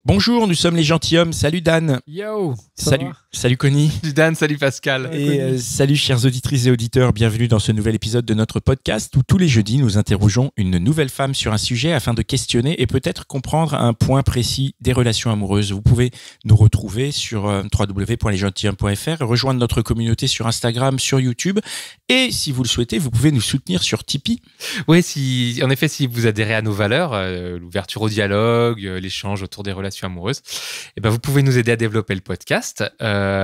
Bonjour, nous sommes les gentilshommes. Salut Dan. Yo. Salut Connie. Salut Dan, salut Pascal. Et salut chers auditrices et auditeurs. Bienvenue dans ce nouvel épisode de notre podcast où tous les jeudis nous interrogeons une nouvelle femme sur un sujet afin de questionner et peut-être comprendre un point précis des relations amoureuses. Vous pouvez nous retrouver sur www.lesgentilshommes.fr, rejoindre notre communauté sur Instagram, sur YouTube et si vous le souhaitez, vous pouvez nous soutenir sur Tipeee. Oui, en effet, si vous adhérez à nos valeurs, l'ouverture au dialogue, l'échange autour des relations amoureuses, et ben vous pouvez nous aider à développer le podcast.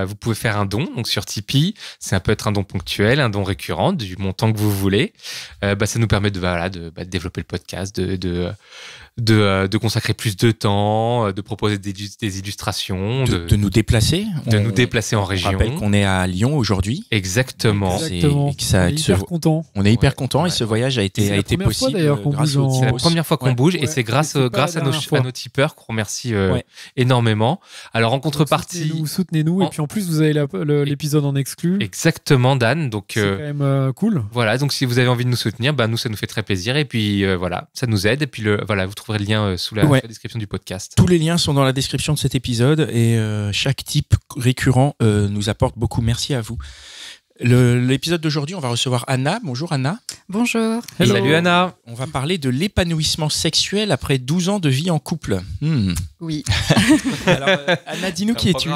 Vous pouvez faire un don donc sur Tipeee. Ça peut être un don ponctuel, un don récurrent du montant que vous voulez. Ça nous permet de développer le podcast, de consacrer plus de temps, de proposer des illustrations, de nous déplacer. Nous déplacer en région. On rappelle qu'on est à Lyon aujourd'hui. Exactement. On est hyper contents. Et ce voyage a été possible grâce au C'est la première fois qu'on bouge et c'est grâce à nos tipeurs qu'on remercie énormément. Alors en contrepartie, soutenez-nous et puis en plus vous avez l'épisode en exclu. Exactement Dan, donc c'est quand même cool. Voilà, donc si vous avez envie de nous soutenir, nous ça nous fait très plaisir et puis ça nous aide et puis vous trouverez le lien sous la description du podcast. Tous les liens sont dans la description de cet épisode et chaque type récurrent nous apporte beaucoup. Merci à vous. L'épisode d'aujourd'hui, on va recevoir Anna. Bonjour Anna. Bonjour. Hello. Salut Anna. On va parler de l'épanouissement sexuel après 12 ans de vie en couple. Oui. Alors Anna, dis-nous qui es-tu ?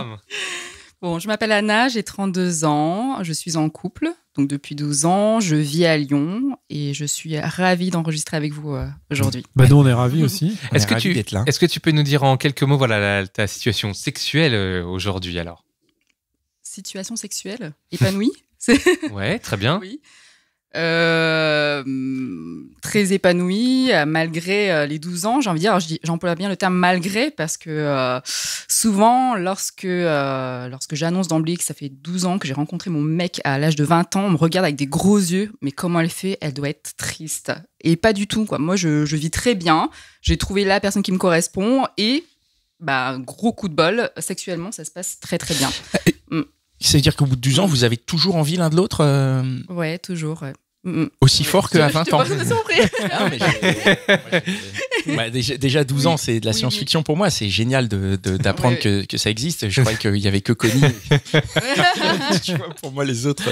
Bon, je m'appelle Anna, j'ai 32 ans, je suis en couple, donc depuis 12 ans, je vis à Lyon et je suis ravie d'enregistrer avec vous aujourd'hui. Nous, on est ravis aussi. Est-ce que tu peux nous dire en quelques mots ta situation sexuelle aujourd'hui alors ? Situation sexuelle épanouie. Ouais, très bien. Oui. Très épanouie malgré les 12 ans, j'ai envie de dire. J'emploie bien le terme malgré parce que souvent lorsque j'annonce d'emblée que ça fait 12 ans que j'ai rencontré mon mec à l'âge de 20 ans, on me regarde avec des gros yeux, mais comment elle fait ? Elle doit être triste. Et pas du tout, quoi. Moi je vis très bien, j'ai trouvé la personne qui me correspond et gros coup de bol, sexuellement ça se passe très très bien. Ça veut dire qu'au bout de 12 ans, vous avez toujours envie l'un de l'autre Ouais, toujours. Ouais. Aussi fort qu'à 20 ans. Déjà 12 ans, c'est de la science-fiction pour moi. C'est génial d'apprendre que ça existe. Je croyais qu'il n'y avait que Connie. Tu vois, pour moi, les autres...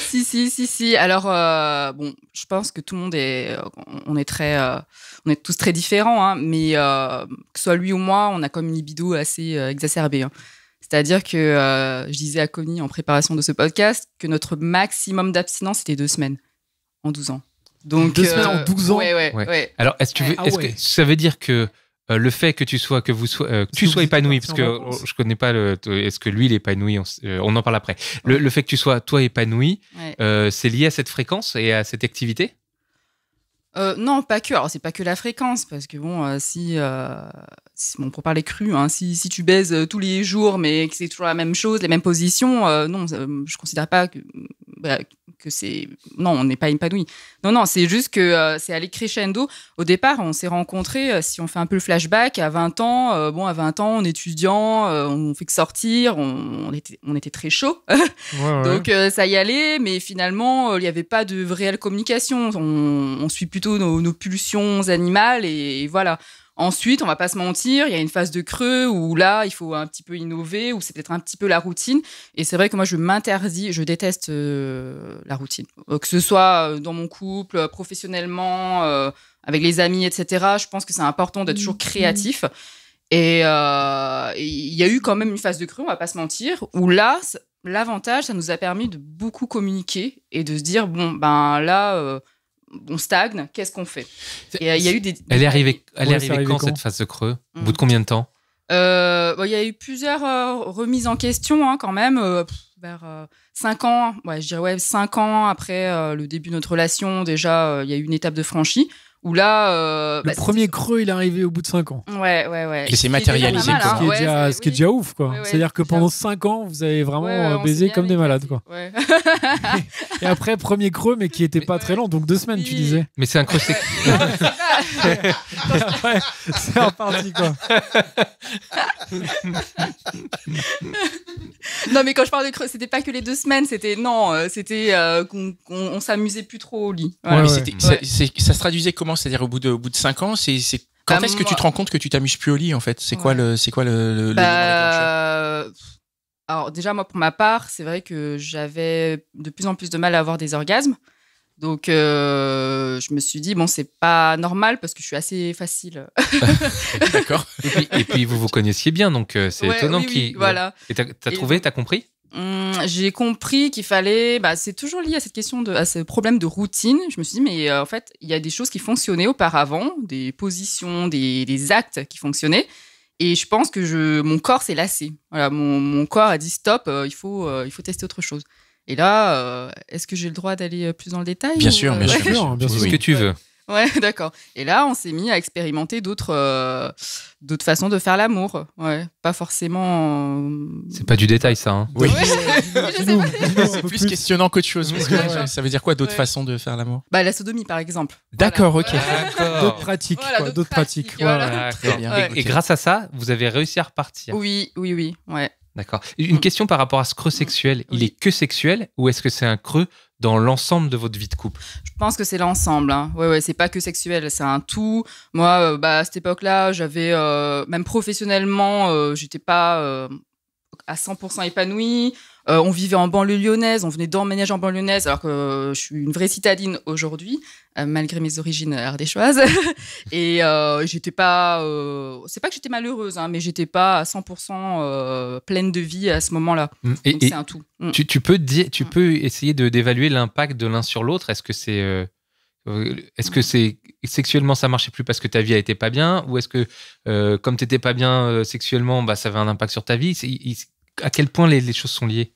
Si. Alors, je pense que tout le monde on est tous très différents, hein, mais que ce soit lui ou moi, on a comme une libido assez exacerbée. Hein. C'est-à-dire que je disais à Connie en préparation de ce podcast que notre maximum d'abstinence, c'était 2 semaines en 12 ans. Donc, 2 semaines en 12 ans. Ouais. Alors, est-ce que ça veut dire que le fait que tu sois épanoui, parce que je connais pas est-ce que lui il est épanoui, on en parle après. Le fait que tu sois toi épanoui, c'est lié à cette fréquence et à cette activité ? Non, pas que. Alors, c'est pas que la fréquence, parce que pour parler cru, hein, si tu baises tous les jours, mais que c'est toujours la même chose, les mêmes positions, non, je considère pas que c'est... Non, on n'est pas épanoui. Non, c'est juste que c'est allé crescendo. Au départ, on s'est rencontrés, si on fait un peu le flashback, à 20 ans, à 20 ans, on est étudiant, on fait que sortir, on était très chaud. Donc, ça y allait, mais finalement, il n'y avait pas de réelle communication. On suit plutôt nos pulsions animales et voilà. Ensuite, on va pas se mentir, il y a une phase de creux où là, il faut un petit peu innover, où c'est peut-être un petit peu la routine. Et c'est vrai que moi, je déteste la routine. Que ce soit dans mon couple, professionnellement, avec les amis, etc. Je pense que c'est important d'être toujours créatif. Et il y a eu quand même une phase de creux, on va pas se mentir, où là, l'avantage, ça nous a permis de beaucoup communiquer et de se dire, on stagne, qu'est-ce qu'on fait ? Et il y a eu Elle est arrivée quand cette phase de creux ? Au bout de combien de temps ? Il y a eu plusieurs remises en question, hein, quand même, vers 5 ans. Ouais, je dirais 5 ans après le début de notre relation. Déjà, il y a eu une étape de franchie. Où là, le premier creux, il est arrivé au bout de 5 ans. Ouais. Et c'est matérialisé, quoi. Ce qui est déjà ouf, quoi. C'est-à-dire que pendant 5 ans, vous avez vraiment baisé comme des malades, quoi. Ouais. Et après, premier creux, mais qui était pas très long, donc 2 semaines, tu disais. Mais c'est un creux Ouais, c'est reparti, quoi. Non, mais quand je parle de creux, c'était pas que les 2 semaines, c'était qu'on s'amusait plus trop au lit. Voilà. Ça se traduisait comment ? C'est-à-dire au bout de 5 ans, c'est Quand est-ce que tu te rends compte que tu t'amuses plus au lit, en fait? C'est quoi le déclencheur? Alors déjà, moi, pour ma part, c'est vrai que j'avais de plus en plus de mal à avoir des orgasmes. Donc, je me suis dit, bon, c'est pas normal parce que je suis assez facile. D'accord. Et puis, vous connaissiez bien, donc c'est étonnant voilà. Et t'as compris? J'ai compris qu'il fallait... c'est toujours lié à cette question, à ce problème de routine. Je me suis dit, mais en fait, il y a des choses qui fonctionnaient auparavant, des positions, des actes qui fonctionnaient. Et je pense que mon corps s'est lassé. Voilà, mon corps a dit, stop, il faut tester autre chose. Et là, est-ce que j'ai le droit d'aller plus dans le détail? Bien sûr. C'est ce que tu veux. Ouais, d'accord. Et là, on s'est mis à expérimenter d'autres façons de faire l'amour. Ouais, pas forcément. C'est pas du détail, ça. Hein. Oui. Dis-nous, C'est plus questionnant qu'autre chose. Parce que ça veut dire quoi, d'autres façons de faire l'amour? La sodomie, par exemple. D'accord, voilà. ok. D'autres pratiques. Voilà, d'autres pratiques. Voilà. Très bien. Ouais. Et grâce à ça, vous avez réussi à repartir. Oui. Ouais. D'accord. Une question par rapport à ce creux sexuel. Il est que sexuel ou est-ce que c'est un creux dans l'ensemble de votre vie de couple? Je pense que c'est l'ensemble. Hein. Ouais, c'est pas que sexuel, c'est un tout. Moi, à cette époque-là, j'avais même professionnellement, j'étais pas à 100% épanouie. On vivait en banlieue lyonnaise, on venait d'emménager en banlieue lyonnaise, alors que je suis une vraie citadine aujourd'hui, malgré mes origines ardéchoises. Et j'étais pas... c'est pas que j'étais malheureuse, hein, mais j'étais pas à 100% pleine de vie à ce moment-là. Donc c'est un tout. Tu peux essayer d'évaluer l'impact de l'un sur l'autre. Est-ce que c'est sexuellement ça marchait plus parce que ta vie elle était pas bien, ou est-ce que comme t'étais pas bien sexuellement, ça avait un impact sur ta vie? À quel point les choses sont liées?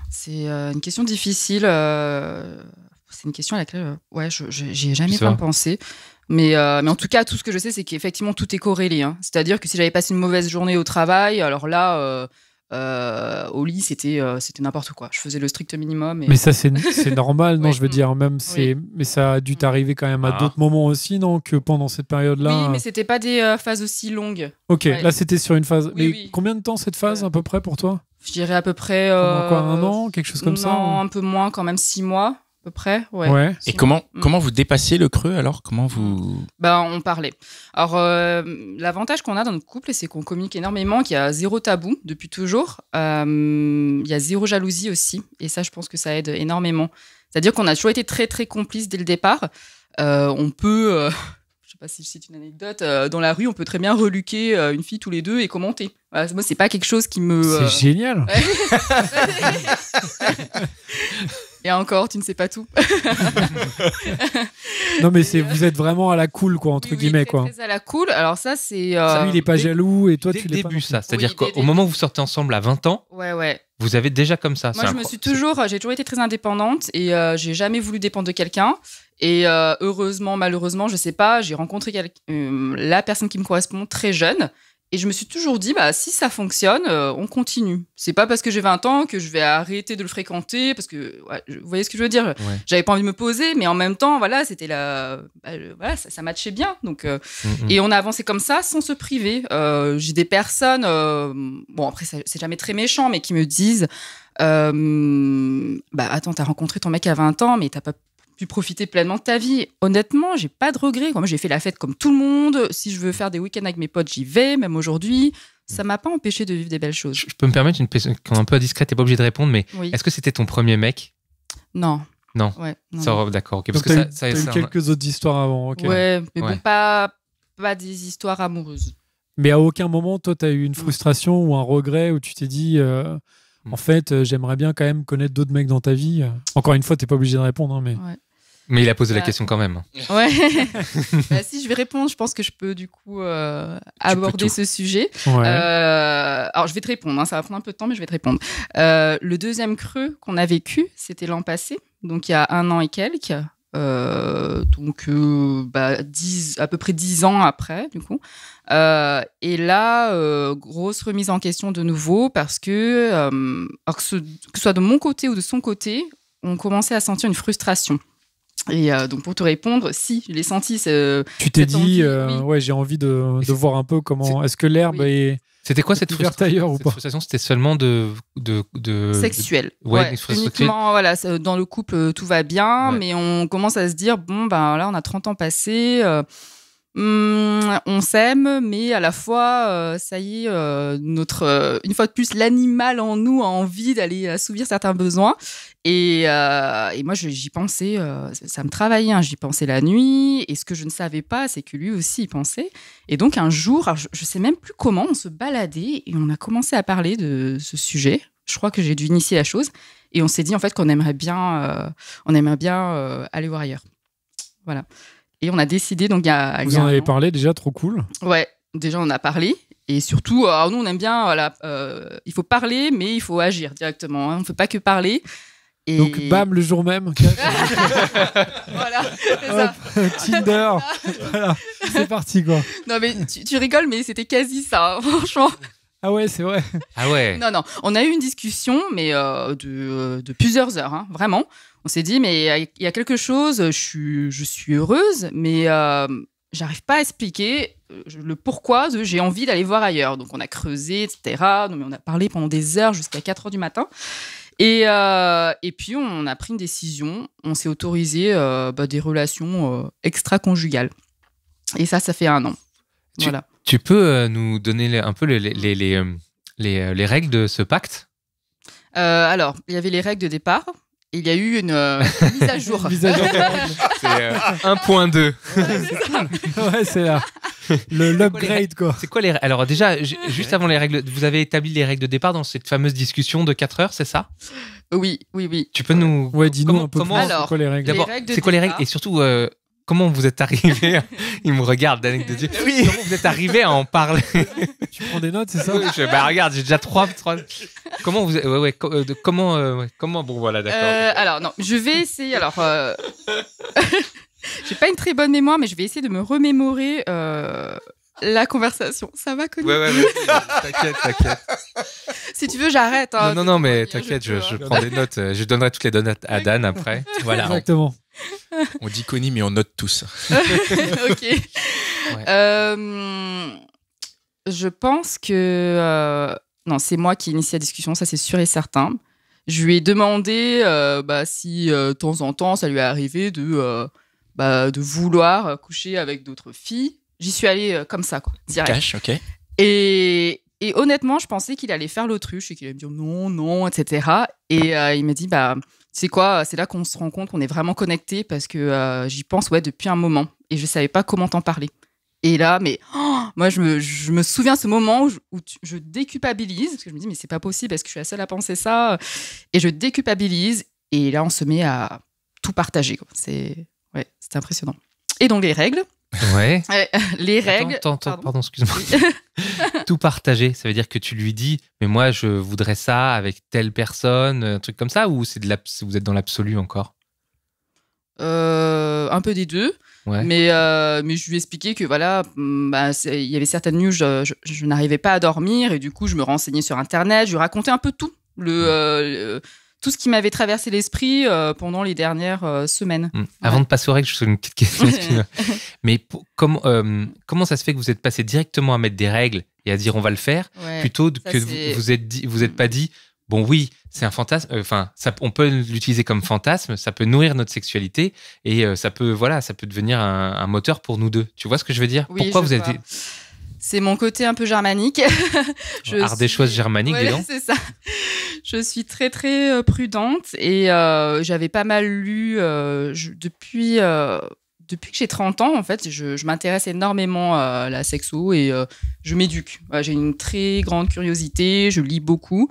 C'est une question difficile. C'est une question à laquelle j'ai jamais vraiment pensé. Mais en tout cas, tout ce que je sais, c'est qu'effectivement, tout est corrélé. Hein. C'est-à-dire que si j'avais passé une mauvaise journée au travail, alors là, au lit, c'était n'importe quoi. Je faisais le strict minimum. Mais ça, c'est normal, non? Ouais. Je veux dire, même mais ça a dû t'arriver quand même à d'autres moments aussi, non? Que pendant cette période-là. Oui, mais c'était pas des phases aussi longues. Ok, là, c'était sur une phase. Oui, mais combien de temps cette phase à peu près pour toi? Je dirais à peu près. Quoi, un an, quelque chose comme ça? Non, un peu moins, quand même 6 mois. À peu près, ouais. Et comment vous dépassez le creux alors? Comment vous... On parlait. Alors, l'avantage qu'on a dans notre couple, c'est qu'on communique énormément, qu'il y a zéro tabou depuis toujours. Il y a zéro jalousie aussi. Et ça, je pense que ça aide énormément. C'est-à-dire qu'on a toujours été très, très complices dès le départ. On peut... je sais pas si c'est une anecdote, dans la rue, on peut très bien reluquer une fille tous les deux et commenter. Voilà, moi, c'est pas quelque chose qui me... C'est génial. Et encore, tu ne sais pas tout. Non, mais vous êtes vraiment à la cool, quoi, entre guillemets, très, quoi. Très à la cool. Alors ça, c'est... Lui, il est pas jaloux et toi, tu l'es pas. Début, ça. C'est-à-dire qu'au moment où vous sortez ensemble à 20 ans, vous avez déjà comme ça. Moi, j'ai toujours été très indépendante et j'ai jamais voulu dépendre de quelqu'un. Et heureusement, malheureusement, je sais pas, j'ai rencontré la personne qui me correspond très jeune. Et je me suis toujours dit, si ça fonctionne, on continue. C'est pas parce que j'ai 20 ans que je vais arrêter de le fréquenter, parce que, vous voyez ce que je veux dire? J'avais pas envie de me poser, mais en même temps, voilà, c'était ça matchait bien. Donc, et on a avancé comme ça, sans se priver. J'ai des personnes, après, c'est jamais très méchant, mais qui me disent, attends, t'as rencontré ton mec à 20 ans, mais t'as pas pu profiter pleinement de ta vie. Honnêtement, j'ai pas de regrets. Moi, j'ai fait la fête comme tout le monde. Si je veux faire des week-ends avec mes potes, j'y vais. Même aujourd'hui, ça m'a pas empêché de vivre des belles choses. Je peux me permettre une question un peu indiscrète, t'es pas obligé de répondre, mais est-ce que c'était ton premier mec? Non. Non. Ouais. D'accord. Ok. Parce que t'as eu quelques autres histoires avant. Okay. Ouais, mais bon, pas des histoires amoureuses. Mais à aucun moment, toi, t'as eu une frustration ou un regret où tu t'es dit, en fait, j'aimerais bien quand même connaître d'autres mecs dans ta vie. Encore une fois, t'es pas obligé de répondre, hein, mais. Ouais. Mais il a posé la question quand même. Ouais. Si je vais répondre, je pense que je peux du coup aborder ce sujet. Ouais. Alors je vais te répondre, hein, ça va prendre un peu de temps, mais je vais te répondre. Le deuxième creux qu'on a vécu, c'était l'an passé, donc il y a 1 an et quelques. À peu près 10 ans après, du coup. Et là, grosse remise en question de nouveau, parce que, alors que ce soit de mon côté ou de son côté, on commençait à sentir une frustration. Et donc, pour te répondre, si, je l'ai senti. Tu t'es dit, j'ai envie de voir un peu comment... Est-ce que l'herbe est... C'était quoi cette frustration ou pas? Frustration, c'était seulement de sexuelle. Ouais, uniquement, voilà, dans le couple, tout va bien, mais on commence à se dire, là, on a 30 ans passés, On s'aime, mais à la fois, ça y est, une fois de plus, l'animal en nous a envie d'aller assouvir certains besoins. Et moi, j'y pensais, ça me travaillait, hein, j'y pensais la nuit. Et ce que je ne savais pas, c'est que lui aussi y pensait. Et donc, un jour, alors, je ne sais même plus comment, on se baladait et on a commencé à parler de ce sujet. Je crois que j'ai dû initier la chose. Et on s'est dit, en fait, qu'on aimerait bien, aller voir ailleurs. Voilà. Et on a décidé, donc Vous en avez parlé déjà, trop cool. Ouais, déjà on a parlé. Et surtout, alors nous on aime bien, voilà, il faut parler, mais il faut agir directement. Hein. On ne fait pas que parler. Et... Donc bam, le jour même. Voilà, c'est ça. Tinder. Voilà, c'est parti quoi. Non mais tu rigoles, mais c'était quasi ça, hein, franchement. Ah ouais, c'est vrai. Ah ouais. Non, on a eu une discussion, mais de plusieurs heures, hein, vraiment. On s'est dit, mais il y a quelque chose, je suis heureuse, mais j'arrive pas à expliquer le pourquoi de j'ai envie d'aller voir ailleurs. Donc, on a creusé, etc. Non, mais on a parlé pendant des heures jusqu'à 4 heures du matin. Et puis, on a pris une décision. On s'est autorisé des relations extra-conjugales. Et ça fait 1 an. Voilà. Tu peux nous donner un peu les règles de ce pacte ? Alors, il y avait les règles de départ. Il y a eu une mise à jour. Mise à jour. C'est 1.2. Ouais, c'est là. L'upgrade, quoi. C'est quoi les règles ? Alors déjà, juste avant les règles, vous avez établi les règles de départ dans cette fameuse discussion de 4 heures, c'est ça ? Oui. Tu peux nous... Ouais, dis-nous un peu comment, plus. Alors, c'est quoi les règles ? D'abord, c'est quoi les règles ? Et surtout, comment vous êtes arrivé Il me regarde, Danick de Dieu. Oui. Comment vous êtes arrivé à en parler ? Tu prends des notes, c'est ça ? Regarde, j'ai déjà 3... Comment vous... comment... Bon, voilà, d'accord. Alors, non, je vais essayer... Alors, j'ai pas une très bonne mémoire, mais je vais essayer de me remémorer la conversation. Ça va, Connie ? Ouais, t'inquiète. Si tu veux, j'arrête. Hein, Non, mais t'inquiète, je prends des notes. Je donnerai toutes les données à Dan après. Voilà, Exactement. on dit Connie, mais on note tous. Ok. Je pense que... non, c'est moi qui initie la discussion, ça c'est sûr et certain. Je lui ai demandé si de temps en temps, ça lui est arrivé de vouloir coucher avec d'autres filles. J'y suis allée comme ça, quoi, direct. Cash, ok. Et honnêtement, je pensais qu'il allait faire l'autruche et qu'il allait me dire non, etc. Et il m'a dit, tu sais quoi, c'est là qu'on se rend compte qu'on est vraiment connectés parce que j'y pense depuis un moment et je savais pas comment t'en parler. Et là, moi, je me souviens de ce moment où je déculpabilise parce que je me dis, mais c'est pas possible parce que je suis la seule à penser ça. Et je déculpabilise et là, on se met à tout partager, quoi. C'était impressionnant. Et donc, les règles. Ouais. Les règles. Attends, pardon, excuse-moi. Tout partager, ça veut dire que tu lui dis, mais moi, je voudrais ça avec telle personne, un truc comme ça, ou vous êtes dans l'absolu encore ? Un peu des deux. Ouais. Mais je lui ai expliqué que voilà, il y avait certaines nuits où je n'arrivais pas à dormir et du coup, je me renseignais sur Internet. Je lui racontais un peu tout. Tout ce qui m'avait traversé l'esprit pendant les dernières semaines. Avant de passer aux règles, je fais une petite question. Mais comment ça se fait que vous êtes passé directement à mettre des règles et à dire on va le faire, plutôt que vous êtes pas dit bon oui, c'est un fantasme. On peut l'utiliser comme fantasme, ça peut nourrir notre sexualité et ça peut devenir un moteur pour nous deux. Tu vois ce que je veux dire ? Oui, Pourquoi vous êtes... C'est mon côté un peu germanique. Ardéchoise germanique, dis donc. C'est ça. Je suis très, très prudente et j'avais pas mal lu depuis que j'ai 30 ans, en fait, je m'intéresse énormément à la sexo et je m'éduque. J'ai une très grande curiosité, je lis beaucoup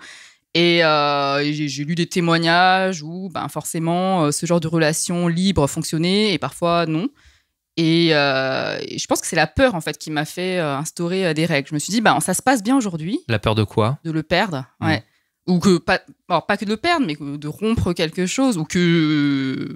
et j'ai lu des témoignages où forcément ce genre de relation libre fonctionnait et parfois non. Et je pense que c'est la peur en fait qui m'a fait instaurer des règles. Je me suis dit ça se passe bien aujourd'hui. La peur de quoi ? De le perdre, ouais. Ou que pas que de le perdre, mais de rompre quelque chose ou que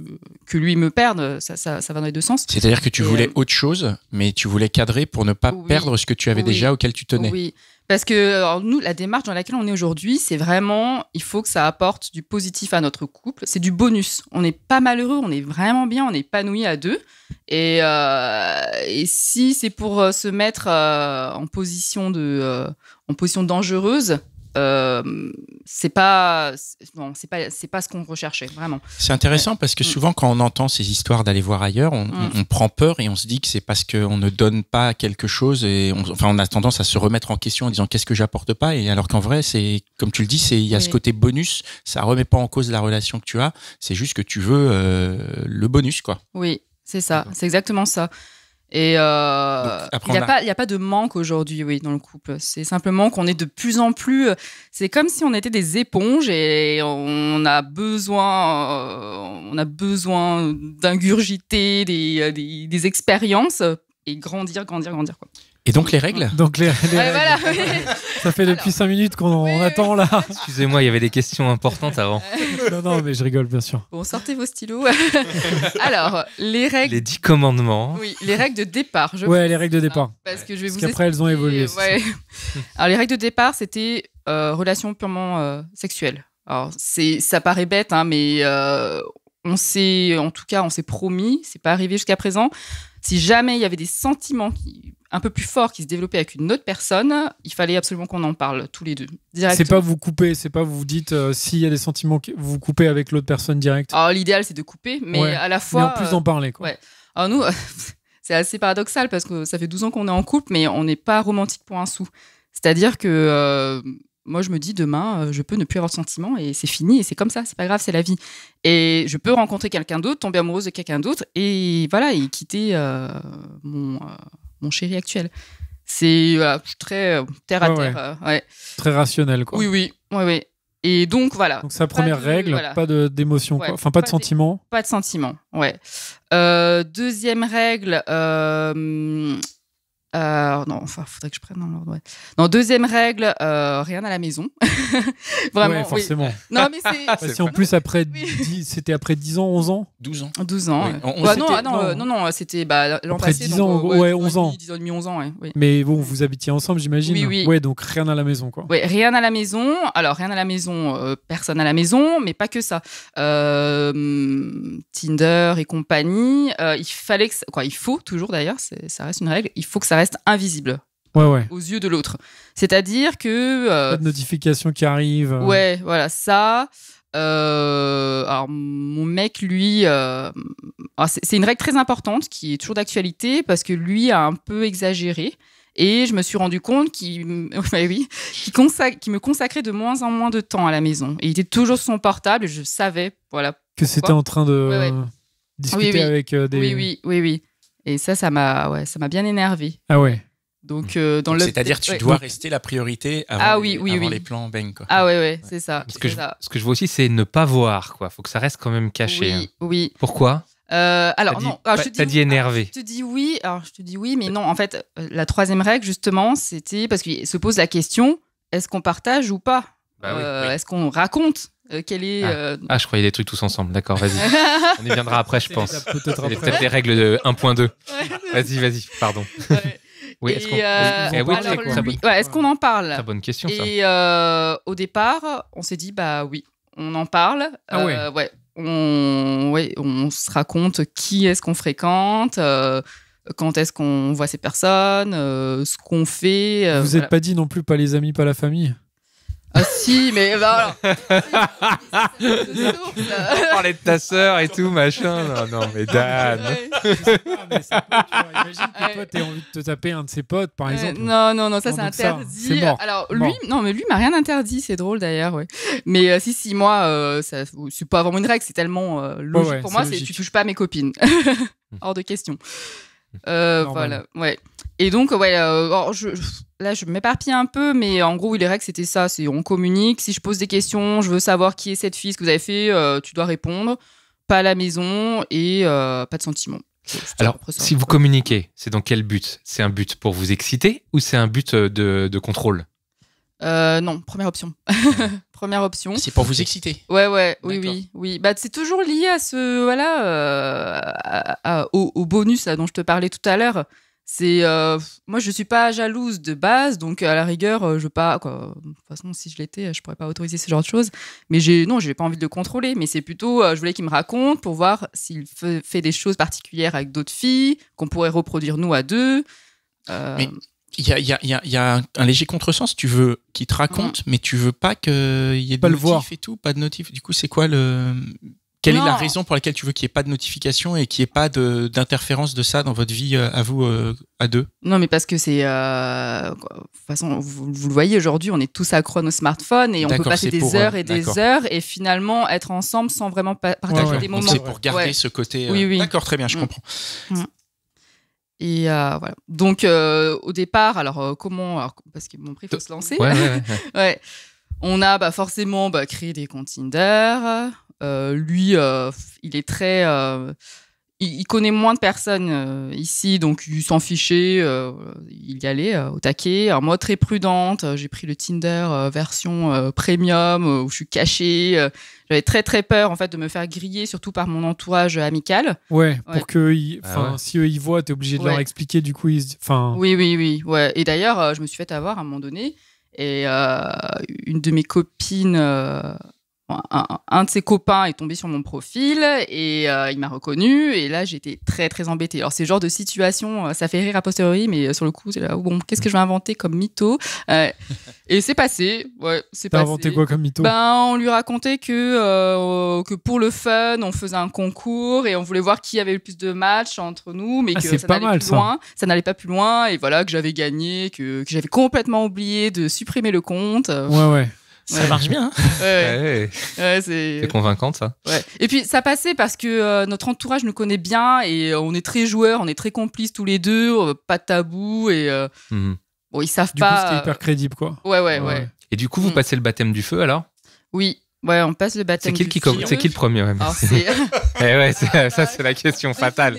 lui me perde. Ça va dans les deux sens. C'est-à-dire que tu voulais autre chose, mais tu voulais cadrer pour ne pas perdre ce que tu avais déjà auquel tu tenais. Oui. Parce que nous, la démarche dans laquelle on est aujourd'hui, c'est vraiment, il faut que ça apporte du positif à notre couple. C'est du bonus. On n'est pas malheureux, on est vraiment bien, on est épanoui à deux. Et si c'est pour se mettre en position dangereuse, c'est pas ce qu'on recherchait vraiment. C'est intéressant parce que souvent quand on entend ces histoires d'aller voir ailleurs, on prend peur et on se dit que c'est parce qu'on ne donne pas quelque chose et on a tendance à se remettre en question en disant qu'est-ce que j'apporte pas, et alors qu'en vrai c'est comme tu le dis, il y a ce côté bonus, ça remet pas en cause la relation que tu as, c'est juste que tu veux le bonus quoi. Oui, c'est ça, c'est exactement ça. Et il n'y a pas de manque aujourd'hui, oui, dans le couple. C'est simplement qu'on est de plus en plus. C'est comme si on était des éponges et on a besoin d'ingurgiter des expériences et grandir, quoi. Et donc les règles. Donc les Ouais, voilà. Ça fait depuis 5 minutes qu'on attend là. Excusez-moi, il y avait des questions importantes avant. Non, mais je rigole bien sûr. Bon, sortez vos stylos. Alors, les règles. Les 10 commandements. Oui, les règles de départ. Les règles de départ. Parce que je vais Parce vous qu'après elles ont évolué. Ouais. Alors les règles de départ, c'était relation purement sexuelle. Alors ça paraît bête, hein, mais on s'est promis, c'est pas arrivé jusqu'à présent. Si jamais il y avait des sentiments un peu plus forts qui se développaient avec une autre personne, il fallait absolument qu'on en parle tous les deux. Directement. C'est pas vous couper, c'est pas vous dites s'il y a des sentiments, vous coupez avec l'autre personne direct. Alors l'idéal c'est de couper, mais à la fois. Mais en plus d'en parler quoi. Ouais. Alors nous, c'est assez paradoxal parce que ça fait 12 ans qu'on est en couple, mais on n'est pas romantique pour un sou. C'est-à-dire que moi, je me dis demain, je peux ne plus avoir de sentiments et c'est fini et c'est comme ça, c'est pas grave, c'est la vie. Et je peux rencontrer quelqu'un d'autre, tomber amoureuse de quelqu'un d'autre et voilà, et quitter mon chéri actuel. C'est très terre à terre. Ouais. Très rationnel quoi. Oui. Et donc voilà. Donc sa première règle, pas d'émotion, quoi. Enfin pas de sentiments. Pas de sentiments, ouais. Deuxième règle. Non, faudrait que je prenne dans l'ordre. Ouais. Non, deuxième règle, rien à la maison. Vraiment. Ouais, forcément. Oui. Non, mais c'est. Si en plus c'était après 10 ans, 11 ans. 12 ans. 12 ans. Oui. Ouais. Non, c'était l'an après passé. 10 ans, donc, 11 ans. 10 ans et demi, 11 ans, ouais. Oui. Mais bon, vous habitiez ensemble, j'imagine. Oui. Ouais, donc rien à la maison, quoi. Ouais, rien à la maison. Alors, rien à la maison, personne à la maison, mais pas que ça. Tinder et compagnie. Il faut toujours d'ailleurs, ça reste une règle, il faut que ça reste invisible. Ouais. Aux yeux de l'autre. C'est-à-dire que... pas de notification qui arrive. Ouais, voilà, ça... alors, mon mec, lui... c'est une règle très importante qui est toujours d'actualité parce que lui a un peu exagéré. Et je me suis rendu compte qu'il me consacrait de moins en moins de temps à la maison. Et il était toujours sur son portable et je savais, voilà. Que c'était en train de discuter avec des... Oui. Et ça m'a bien énervé. Ah ouais. Donc, c'est-à-dire tu dois rester la priorité avant les plans bang, quoi. Ah ouais, c'est ça. Ce que je vois aussi, c'est ne pas voir, quoi. Faut que ça reste quand même caché. Oui. Pourquoi ? T'as dit énervé. Je te dis oui, mais non. En fait, la troisième règle, justement, c'était parce qu'il se pose la question, est-ce qu'on partage ou pas ? Est-ce qu'on raconte quelle est... je croyais des trucs tous ensemble. D'accord, vas-y. On y viendra après, je pense. C'est peut-être les règles de 1.2. Vas-y, pardon. Oui, est-ce qu'on en parle ? Très bonne question, ça. Et au départ, on s'est dit, oui, on en parle. On se raconte qui est-ce qu'on fréquente, quand est-ce qu'on voit ces personnes, ce qu'on fait. Vous n'êtes pas dit non plus, pas les amis, pas la famille ? Ah si, mais alors... On parlait de ta sœur et tout, machin. Non, mais Dan. Imagine que toi, t'aies envie de te taper un de ses potes, par exemple. Non, ça c'est interdit. C'est mort. Alors lui m'a rien interdit, c'est drôle d'ailleurs, ouais. Mais si, moi, c'est pas vraiment une règle, c'est tellement logique pour moi, c'est tu touches pas à mes copines. Hors de question. Voilà, ouais. Et donc, je m'éparpille un peu, mais en gros, les règles, c'était ça. C'est on communique. Si je pose des questions, je veux savoir qui est cette fille, ce que vous avez fait, tu dois répondre. Pas à la maison et pas de sentiments. Alors, si vous communiquez, c'est dans quel but ? C'est un but pour vous exciter ou c'est un but de contrôle ? Non, première option. Première option. C'est pour vous exciter. Ouais, oui. C'est toujours lié à au bonus là, dont je te parlais tout à l'heure. C'est moi, je suis pas jalouse de base, donc à la rigueur, je veux pas. Quoi. De toute façon, si je l'étais, je pourrais pas autoriser ce genre de choses. Mais j'ai pas envie de le contrôler. Mais c'est plutôt, je voulais qu'il me raconte pour voir s'il fait des choses particulières avec d'autres filles qu'on pourrait reproduire nous à deux. y a un léger contresens. Tu veux qu'il te raconte, mais tu veux pas qu'il y ait de Pas le notif voir. et tout, pas de notif. Du coup, c'est quoi quelle est Non. la raison pour laquelle tu veux qu'il n'y ait pas de notification et qu'il n'y ait pas d'interférence de ça dans votre vie à vous, à deux? Non, mais parce que c'est. De toute façon, vous le voyez aujourd'hui, on est tous accros à nos smartphones et on peut D'accord, passer c'est des pour, heures et des d'accord. heures et finalement être ensemble sans vraiment partager Ouais, des Donc moments. c'est pour garder Ouais. ce côté. Oui, oui. D'accord, très bien, je Mm. comprends. Et voilà. Donc, au départ, comment. Parce que bon, après, il faut se lancer. Ouais. Ouais. On a forcément créé des comptes Tinder. Lui, il est très. Il connaît moins de personnes ici, donc il s'en fichait. Il y allait au taquet. Alors moi, très prudente, j'ai pris le Tinder version premium où je suis cachée. J'avais très très peur en fait de me faire griller, surtout par mon entourage amical. Ouais, Ouais. pour que Ah ouais. si eux ils voient, t'es obligé de Ouais. leur expliquer. Du coup, Oui. Ouais. Et d'ailleurs, je me suis fait avoir à un moment donné. Et une de mes copines, un de ses copains est tombé sur mon profil et il m'a reconnu. Et là, j'étais très, très embêtée. Alors, c'est le genre de situation, ça fait rire a posteriori, mais sur le coup, c'est là, bon, qu'est-ce que je vais inventer comme mytho Et c'est passé. Ouais, c'est t'as passé. inventé quoi comme mytho? On lui racontait que pour le fun, on faisait un concours et on voulait voir qui avait le plus de matchs entre nous, mais Ah, que c'est ça pas n'allait mal, plus ça. loin. Ça n'allait pas plus loin et voilà que j'avais gagné, que j'avais complètement oublié de supprimer le compte. Ouais. Ça Ouais. marche bien. Hein. Ouais, Ouais, c'est. c'est convaincant, ça. Ouais. Et puis ça passait parce que notre entourage nous connaît bien et on est très joueurs, on est très complices tous les deux, pas de tabou et Mhm. bon ils savent Du coup, pas. c'était hyper crédible, quoi. Ouais. Et du coup, vous Mm. passez le baptême du feu, alors? Oui. Ouais, on passe le C'est baptême. qui, du qui, feu. c'est qui le premier? Ouais, Alors, merci. Ça, c'est la question fatale.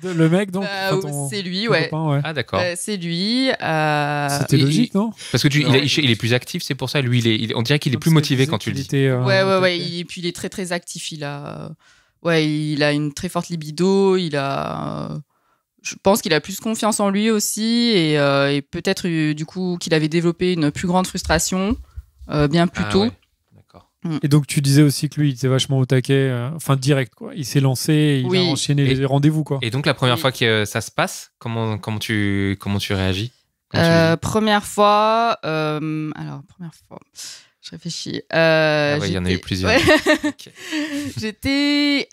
Le mec, donc, Bah, c'est lui, ton ouais. copain, ouais. Ah, d'accord. C'est lui. C'était logique, non? Parce que Non. il est plus actif, c'est pour ça. Lui, on dirait qu'il est plus motivé quand tu le dis. Ouais. Et puis il est très très actif. Il a une très forte libido. Je pense qu'il a plus confiance en lui aussi et peut-être du coup qu'il avait développé une plus grande frustration bien plus tôt. Ouais. D'accord. Et donc, tu disais aussi que lui, il était vachement au taquet, direct, quoi. Il s'est lancé, et il Oui. a enchaîné Et- les rendez-vous, quoi. Et donc, la première Oui. fois que ça se passe, comment tu réagis? Comment tu le vis? Première fois. Première fois. Je réfléchis. Il y en a eu plusieurs. Ouais. Ok. J'étais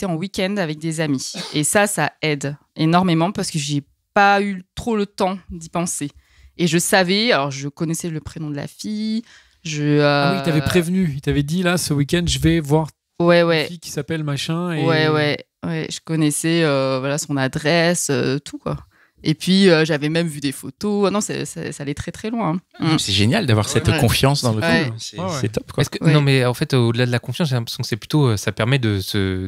en week-end avec des amis. Et ça aide énormément parce que j'ai pas eu trop le temps d'y penser. Et je savais, alors je connaissais le prénom de la fille. Ah oui, il t'avait prévenu. Il t'avait dit, là, ce week-end, je vais voir Ouais, une ouais. fille qui s'appelle machin. Et... Ouais. Je connaissais son adresse, tout, quoi. Et puis, j'avais même vu des photos. Ah non, ça allait très, très loin. C'est génial d'avoir cette Ouais. confiance dans le Ouais. couple. C'est Ouais. c'est top, quoi. Est-ce que, Ouais. Non, mais en fait, au-delà de la confiance, j'ai l'impression que c'est plutôt, ça permet de se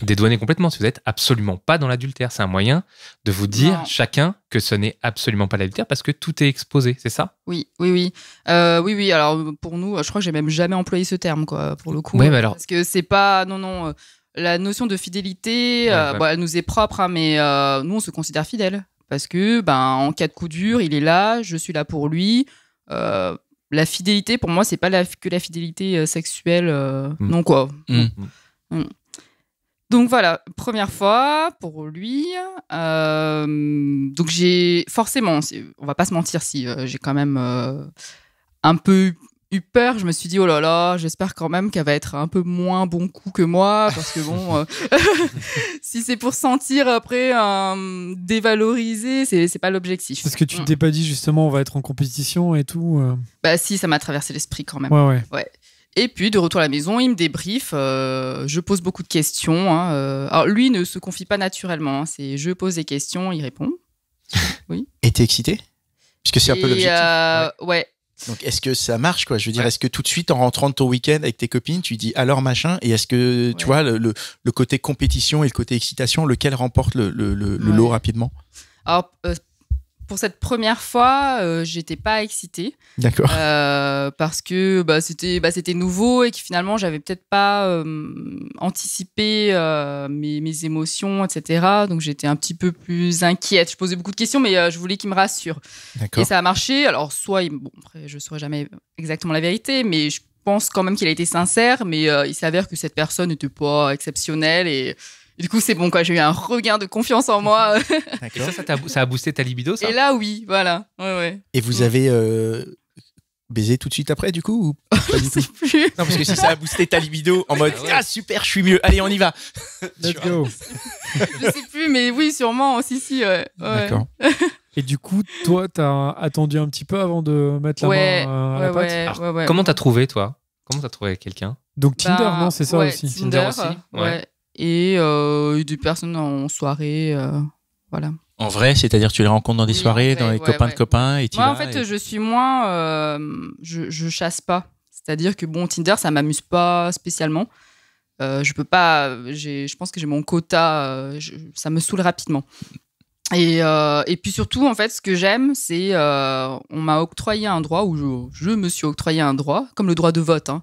dédouaner complètement. Si vous n'êtes absolument pas dans l'adultère, c'est un moyen de vous dire Non. chacun que ce n'est absolument pas l'adultère parce que tout est exposé, c'est ça? Oui. Oui. Alors, pour nous, je crois que j'ai même jamais employé ce terme, quoi, pour le coup. Ouais, mais alors- Parce que c'est pas. Non. La notion de fidélité, Ouais. elle nous est propre, hein, mais nous, on se considère fidèles. Parce que, en cas de coup dur, il est là, je suis là pour lui. La fidélité, pour moi, c'est pas que la fidélité sexuelle. Non, quoi. Donc voilà, première fois pour lui. Donc forcément, on va pas se mentir, si j'ai quand même un peu eu peur. Je me suis dit, oh là là, j'espère quand même qu'elle va être un peu moins bon coup que moi, parce que bon, si c'est pour sentir après dévalorisé, c'est pas l'objectif. Parce que tu t'es pas dit, justement, on va être en compétition et tout. Bah si, ça m'a traversé l'esprit quand même. Ouais. Et puis, de retour à la maison, il me débriefe. Je pose beaucoup de questions. Alors, lui ne se confie pas naturellement. C'est je pose des questions, il répond. Et t'es excité? Puisque c'est un peu l'objectif. Ouais. Donc, est-ce que ça marche, quoi? Je veux dire, Ouais. est-ce que tout de suite, en rentrant de ton week-end avec tes copines, tu dis alors machin? Et est-ce que, tu vois, le côté compétition et le côté excitation, lequel remporte le lot rapidement? Alors, pour cette première fois, j'étais pas excitée. D'accord. Parce que c'était nouveau et que finalement, j'avais peut-être pas anticipé mes émotions, etc. Donc, j'étais un petit peu plus inquiète. Je posais beaucoup de questions, mais je voulais qu'il me rassure. D'accord. Et ça a marché. Alors, après, je ne saurais jamais exactement la vérité, mais je pense quand même qu'il a été sincère. Mais il s'avère que cette personne n'était pas exceptionnelle et Et du coup, c'est bon, quoi. J'ai eu un regain de confiance en moi. Et ça a boosté ta libido, ça? Et là, oui, voilà. Ouais. Et vous avez baisé tout de suite après, du coup, ou pas du Je sais tout? plus. Non, parce que si ça a boosté ta libido en mode super, je suis mieux, allez, on y va. Let's go. Je sais plus, mais oui, sûrement. Si, ouais. D'accord. Et du coup, toi, t'as attendu un petit peu avant de mettre la main à la pâte. Alors, comment t'as trouvé, toi? Comment t'as trouvé quelqu'un? Donc Tinder, non, c'est ça aussi. Tinder aussi, ouais. Et des personnes en soirée, voilà. En vrai, c'est-à-dire tu les rencontres dans des soirées, dans les copains de copains, et tu Moi, vas, en fait, je suis moins... je chasse pas. C'est-à-dire que, bon, Tinder, ça m'amuse pas spécialement. Je peux pas... Je pense que j'ai mon quota. Ça me saoule rapidement. Et puis surtout, en fait, ce que j'aime, c'est... on m'a octroyé un droit, ou je me suis octroyé un droit, comme le droit de vote, hein.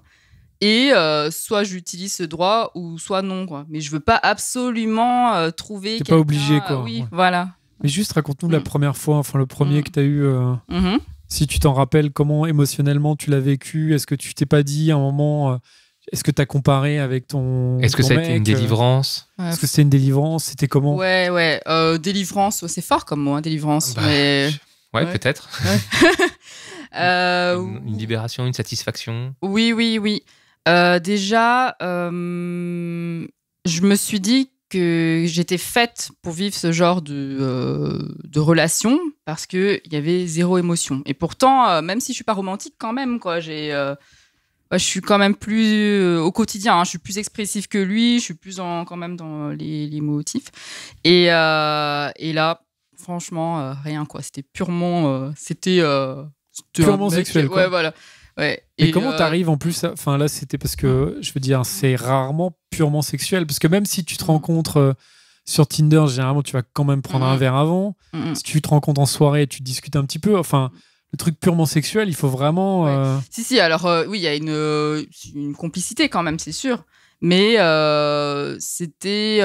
Et soit j'utilise ce droit, ou soit non, quoi. Mais je veux pas absolument trouver... T'es pas obligé, quoi. Oui, ouais. voilà. Mais juste raconte-nous la première fois, enfin le premier que tu as eu, si tu t'en rappelles, comment émotionnellement tu l'as vécu, est-ce que tu t'es pas dit à un moment, est-ce que tu as comparé avec ton Est-ce que ton ça a mec, été une délivrance? Est-ce que c'était une délivrance? C'était comment? Ouais. Délivrance, c'est fort comme mot, hein, délivrance. Mais... Ouais, peut-être. Ouais. Une libération, une satisfaction. Oui. Déjà, je me suis dit que j'étais faite pour vivre ce genre de relation parce qu'il y avait zéro émotion. Et pourtant, même si je suis pas romantique quand même, quoi, je suis quand même plus au quotidien, hein, je suis plus expressive que lui, je suis plus quand même dans les motifs. Et là, franchement, rien, quoi. C'était purement... purement sexuel, quoi. Ouais, voilà. Ouais. Et comment t'arrives en plus enfin là c'était parce que je veux dire c'est rarement purement sexuel parce que même si tu te rencontres sur Tinder généralement tu vas quand même prendre un verre avant. Si tu te rencontres en soirée tu discutes un petit peu, enfin le truc purement sexuel il faut vraiment Si alors oui il y a une complicité quand même, c'est sûr, mais c'était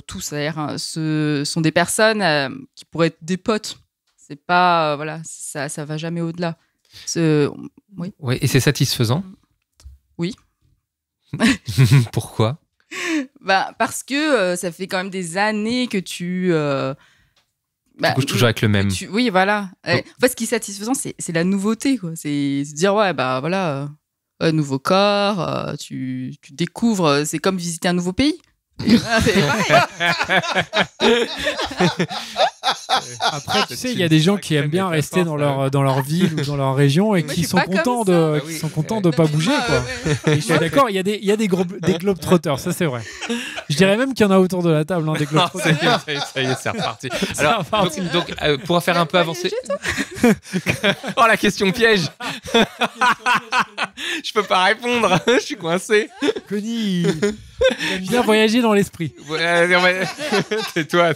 tout ça, hein, ce sont des personnes qui pourraient être des potes, c'est pas voilà, ça va jamais au-delà. Oui. Ouais, et c'est satisfaisant? Oui. Pourquoi? Parce que ça fait quand même des années que tu couches toujours avec le même. Oui, voilà. En fait, ce qui est satisfaisant, c'est la nouveauté, quoi. C'est se dire, ouais, bah voilà, nouveau corps, tu découvres, c'est comme visiter un nouveau pays. Après, tu sais, il y a des gens qui aiment bien rester dans leur ville ou dans leur région et qui sont contents de pas bouger, quoi. Et je suis d'accord, il y a des globetrotters, ça c'est vrai. Je dirais même qu'il y en a autour de la table, hein, des globetrotters. Ça y est, c'est reparti. Alors, donc pour faire un peu avancer. Oh, la question piège. Je peux pas répondre, je suis coincé. Connie, il aime bien voyager dans l'esprit. C'est toi.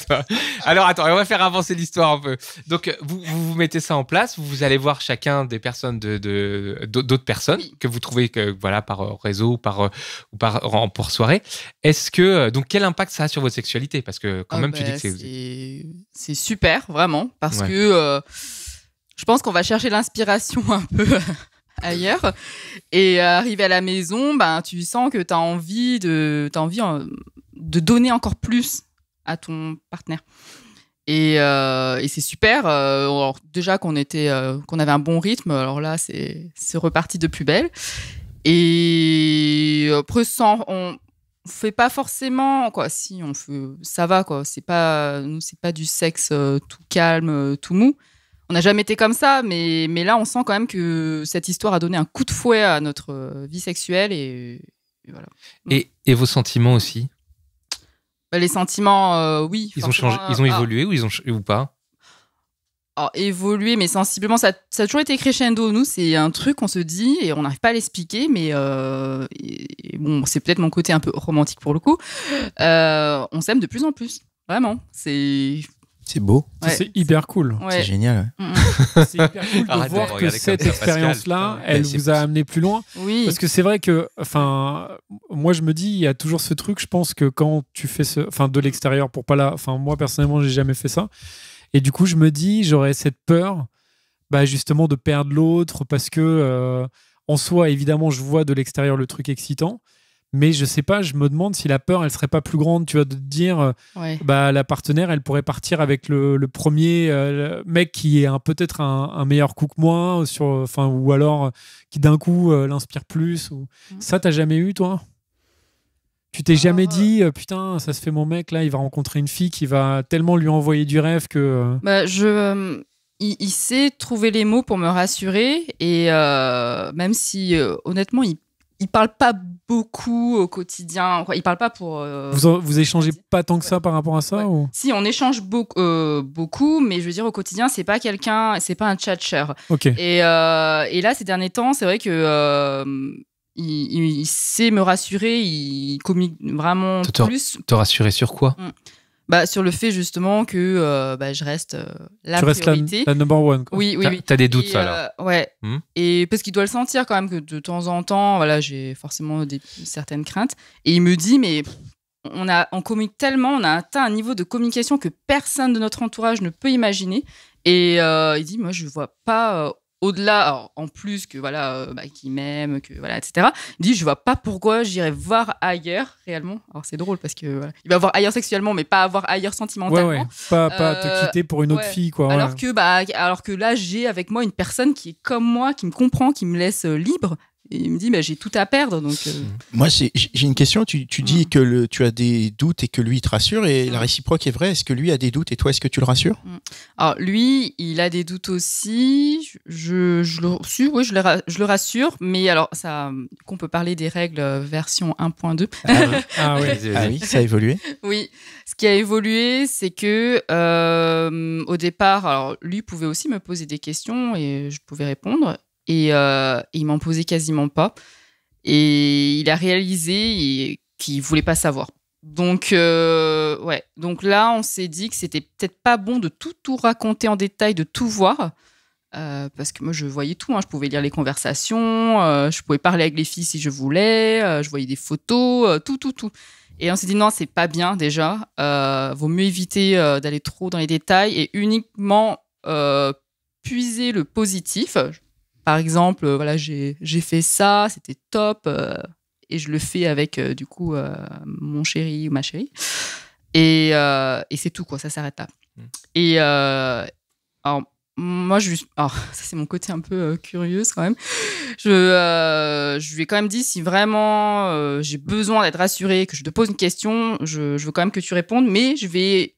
Alors attends, on va faire avancer l'histoire un peu. Donc vous mettez ça en place, vous allez voir chacun des personnes d'autres personnes que vous trouvez par réseau ou pour soirée. Est-ce que donc quel impact ça a sur votre sexualité? Parce que quand même tu dis que c'est super vraiment parce que je pense qu'on va chercher l'inspiration un peu ailleurs et arriver à la maison, tu sens que tu as envie de donner encore plus à ton partenaire et c'est super. Alors, déjà qu'on avait un bon rythme, alors là c'est reparti de plus belle et après on fait pas forcément quoi, si on fait, ça va quoi, c'est pas du sexe tout calme, tout mou. On n'a jamais été comme ça, mais là, on sent quand même que cette histoire a donné un coup de fouet à notre vie sexuelle. Et voilà. Et vos sentiments aussi? Les sentiments, oui. Ils ont changé, ils ont évolué ou pas? Alors, évolué, mais sensiblement, ça a toujours été crescendo. Nous, c'est un truc qu'on se dit et on n'arrive pas à l'expliquer, mais et bon, c'est peut-être mon côté un peu romantique pour le coup. On s'aime de plus en plus. Vraiment. C'est beau. Ouais. C'est hyper cool. Ouais. C'est génial. Ouais. C'est hyper cool de voir que cette expérience-là, elle vous a amené plus loin. Oui. Parce que c'est vrai que, moi je me dis, il y a toujours ce truc. Je pense que quand tu fais de l'extérieur, moi personnellement, j'ai jamais fait ça. Et du coup, je me dis, j'aurais cette peur, justement, de perdre l'autre parce que, en soi, évidemment, je vois de l'extérieur le truc excitant. Mais je sais pas, je me demande si la peur, elle serait pas plus grande, tu vois, de te dire, la partenaire, elle pourrait partir avec le premier le mec qui est peut-être un meilleur coup que moi, ou alors qui d'un coup l'inspire plus. Ça, t'as jamais eu, toi? Tu t'es jamais dit, putain, ça se fait mon mec, là, il va rencontrer une fille qui va tellement lui envoyer du rêve que... Il sait trouver les mots pour me rassurer, et même si, honnêtement, il parle pas beaucoup au quotidien. Il parle pas pour... Vous échangez pas tant que ça par rapport à ça ou... Si, on échange beaucoup, mais je veux dire, au quotidien, c'est pas un tchatcheur. Okay. Et là, ces derniers temps, c'est vrai que... il sait me rassurer, il communique vraiment plus. Te rassurer sur quoi? Sur le fait justement que je reste la priorité. La number one, quoi. Oui. T'as des doutes, ça, alors? Ouais. Et parce qu'il doit le sentir quand même que de temps en temps, voilà, j'ai forcément certaines craintes. Et il me dit, mais on communique tellement, on a atteint un niveau de communication que personne de notre entourage ne peut imaginer. Et il dit, moi, je vois pas... au-delà, alors, en plus que qu'il m'aime, que voilà, etc. Il dit, je vois pas pourquoi j'irais voir ailleurs réellement. Alors c'est drôle parce que il va voir ailleurs sexuellement, mais pas voir ailleurs sentimentalement. Ouais. Pas te quitter pour une autre fille, quoi. Alors que là, j'ai avec moi une personne qui est comme moi, qui me comprend, qui me laisse libre. Et il me dit, j'ai tout à perdre. Donc, Moi, j'ai une question. Tu dis que tu as des doutes et que lui, il te rassure. Et la réciproque est vraie. Est-ce que lui a des doutes et toi, est-ce que tu le rassures? Alors, lui, il a des doutes aussi. Je le rassure. Mais alors, qu'on peut parler des règles version 1.2. Oui, ça a évolué. Oui. Ce qui a évolué, c'est que au départ, alors, lui pouvait aussi me poser des questions et je pouvais répondre. Et il m'en posait quasiment pas. Et il a réalisé qu'il voulait pas savoir. Donc, Donc là, on s'est dit que c'était peut-être pas bon de tout raconter en détail, de tout voir. Parce que moi, je voyais tout. Je pouvais lire les conversations. Je pouvais parler avec les filles si je voulais. Je voyais des photos, tout. Et on s'est dit non, c'est pas bien déjà. Vaut mieux éviter d'aller trop dans les détails et uniquement puiser le positif. Par exemple, j'ai fait ça, c'était top, et je le fais avec mon chéri ou ma chérie, et c'est tout, quoi, ça s'arrête là. Et alors moi, ça c'est mon côté un peu curieuse quand même. Je lui ai quand même dit, si vraiment j'ai besoin d'être rassurée, que je te pose une question, je veux quand même que tu répondes, mais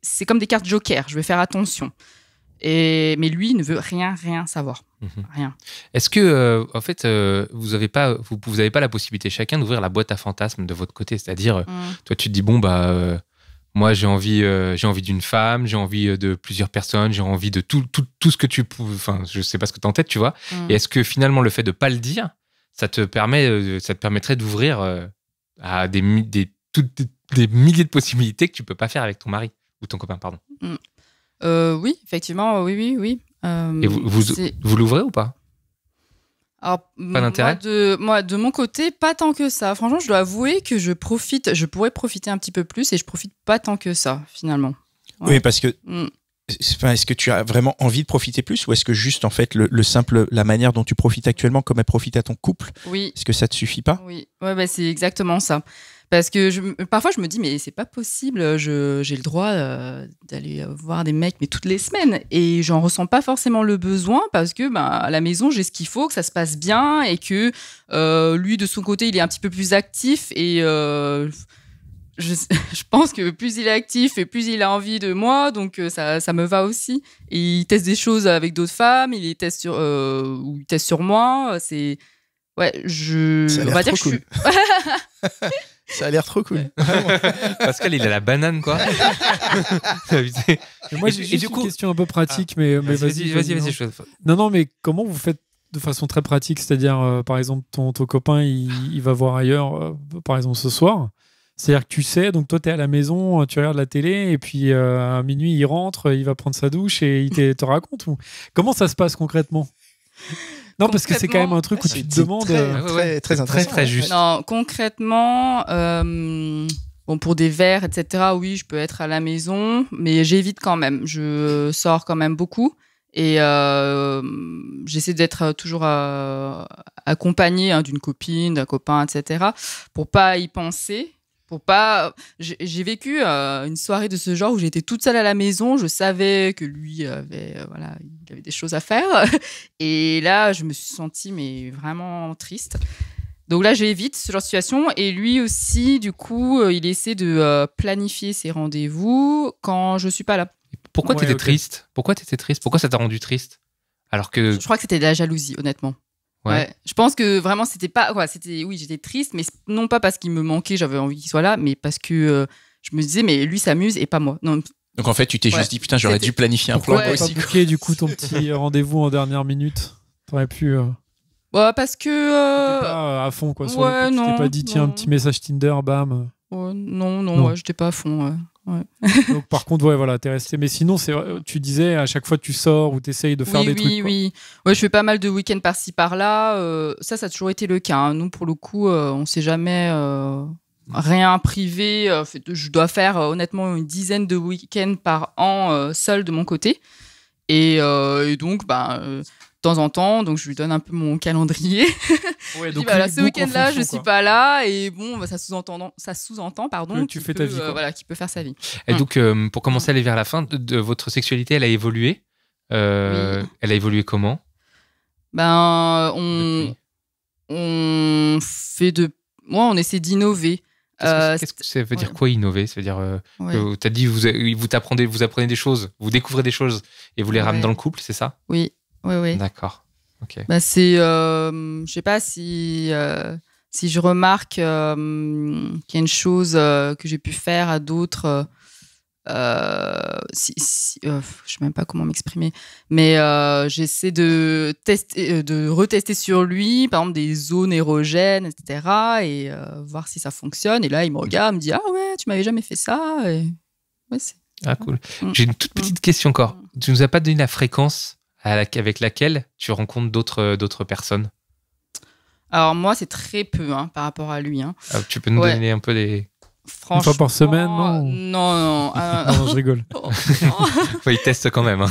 c'est comme des cartes joker, je vais faire attention. Mais lui, il ne veut rien savoir. Rien. Est-ce que, en fait, vous n'avez pas la possibilité chacun d'ouvrir la boîte à fantasmes de votre côté? C'est-à-dire, toi, tu te dis, moi, j'ai envie d'une femme, j'ai envie de plusieurs personnes, j'ai envie de tout ce que tu peux. Enfin, je sais pas ce que tu as en tête, tu vois. Et est-ce que finalement, le fait de pas le dire, ça te permettrait d'ouvrir à des milliers de possibilités que tu peux pas faire avec ton mari ou ton copain, pardon. Oui, effectivement, oui. Et vous l'ouvrez ou pas? Alors, pas d'intérêt? Moi, de mon côté, pas tant que ça. Franchement, je dois avouer que je pourrais profiter un petit peu plus et je profite pas tant que ça, finalement. Ouais. Oui, parce que est-ce que tu as vraiment envie de profiter plus ou est-ce que juste, en fait, la manière dont tu profites actuellement, comme elle profite à ton couple, est-ce que ça te suffit pas? Oui, c'est exactement ça. Parce que parfois, je me dis, mais c'est pas possible, j'ai le droit d'aller voir des mecs mais toutes les semaines. Et j'en ressens pas forcément le besoin parce que à la maison, j'ai ce qu'il faut, que ça se passe bien et que lui, de son côté, il est un petit peu plus actif. Et je pense que plus il est actif et plus il a envie de moi, donc ça me va aussi. Et il teste des choses avec d'autres femmes, il teste sur moi. C'est... Ouais, on va dire que cool. Ça a l'air trop cool. Pascal, il a la banane, quoi. Moi, j'ai juste une question un peu pratique, mais vas-y. Non, mais comment vous faites de façon très pratique? C'est-à-dire, par exemple, ton copain, il va voir ailleurs, par exemple, ce soir. C'est-à-dire que tu sais, donc toi, tu es à la maison, tu regardes la télé, et puis à minuit, il rentre, il va prendre sa douche et il te raconte. Comment ça se passe concrètement? Non, parce que c'est quand même un truc où tu te demandes... Très intéressant. Très juste. Non, concrètement, pour des verres, etc., oui, je peux être à la maison, mais j'évite quand même. Je sors quand même beaucoup. Et j'essaie d'être toujours accompagnée d'une copine, d'un copain, etc. Pour pas y penser. J'ai vécu une soirée de ce genre où j'étais toute seule à la maison. Je savais que lui il avait des choses à faire. Et là, je me suis sentie mais vraiment triste. Donc là, j'évite ce genre de situation. Et lui aussi, du coup, il essaie de planifier ses rendez-vous quand je suis pas là. Pourquoi t'étais triste ? Pourquoi ça t'a rendu triste ? Alors que... Je crois que c'était de la jalousie, honnêtement. Ouais. Je pense que vraiment, c'était pas... oui, j'étais triste, mais non pas parce qu'il me manquait, j'avais envie qu'il soit là, mais parce que je me disais, mais lui s'amuse et pas moi. Non. Donc en fait, tu t'es juste dit, putain, j'aurais dû planifier un plan moi aussi. Pourquoi booké, du coup, ton petit rendez-vous en dernière minute ? T'aurais pu... parce que... T'étais pas à fond, quoi. Sur le coup, tu t'es pas dit, tiens, un petit message Tinder, bam. Non. Ouais, j'étais pas à fond, ouais. Donc, par contre, t'es resté. Mais sinon, tu disais, à chaque fois que tu sors ou t'essayes de faire des trucs. Oui. Ouais, je fais pas mal de week-ends par-ci, par-là. Ça a toujours été le cas. Hein. Nous, pour le coup, on s'est jamais rien privé. Je dois faire, honnêtement, une dizaine de week-ends par an seul de mon côté. Et donc, de temps en temps, donc je lui donne un peu mon calendrier. Ouais, donc ce week-end-là, je suis pas là, et bon, ça sous-entend, que tu fais ta vie, qu'il peut faire sa vie. Et donc, pour commencer à aller vers la fin de votre sexualité, elle a évolué. Oui. Elle a évolué comment ? On essaie d'innover. Qu'est-ce que ça veut dire quoi innover ? Ça veut dire que t'as dit vous apprenez des choses, vous découvrez des choses et vous les ramenez dans le couple, c'est ça ? Oui. D'accord. Ok. C'est, je sais pas si je remarque qu'il y a une chose que j'ai pu faire à d'autres. Je sais même pas comment m'exprimer, mais j'essaie de retester sur lui, par exemple des zones érogènes, etc. Et voir si ça fonctionne. Et là, il me regarde, me dit ah ouais, tu m'avais jamais fait ça. Et... Ouais, c'est... Ah cool. J'ai une toute petite question encore. Tu nous as pas donné la fréquence avec laquelle tu rencontres d'autres personnes ? Alors moi, c'est très peu par rapport à lui. Ah, tu peux nous donner un peu des... Une fois par semaine, non ? Non. Non, je rigole. Il teste quand même.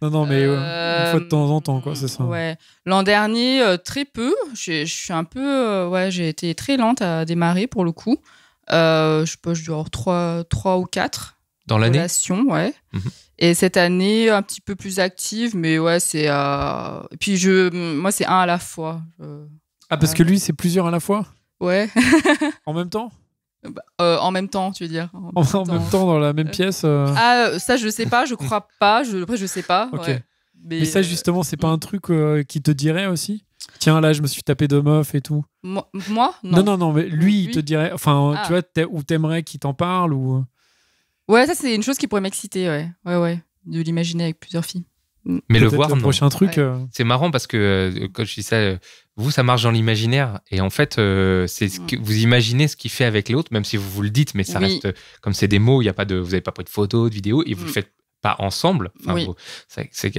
Non, mais une fois de temps en temps, quoi, c'est ça. Ouais. L'an dernier, très peu. Je suis un peu... j'ai été très lente à démarrer, pour le coup. Je sais pas, je dois avoir 3 ou 4 dans l'année relations, ouais. Mm-hmm. Et cette année, un petit peu plus active, mais ouais, c'est... Et puis, moi, c'est un à la fois. Parce que lui, c'est plusieurs à la fois ? Ouais. En même temps ? En même temps, tu veux dire en même temps, dans la même pièce ça, je sais pas, je crois pas. Après, je sais pas. Ok. Ouais. Mais ça, justement, c'est pas un truc qui te dirait aussi ? Tiens, là, je me suis tapé 2 meufs et tout. Moi ? Non, mais lui, il te dirait... Enfin, tu vois, ou t'aimerais qu'il t'en parle ou... Ouais, ça, c'est une chose qui pourrait m'exciter, ouais. De l'imaginer avec plusieurs filles. Mais le voir, le prochain truc... C'est marrant parce que, quand je dis ça, vous, ça marche dans l'imaginaire. Et en fait, c'est ce que vous imaginez ce qu'il fait avec l'autre, même si vous le dites, mais ça reste... Comme c'est des mots, vous n'avez pas pris de photos, de vidéos, et vous le faites pas ensemble.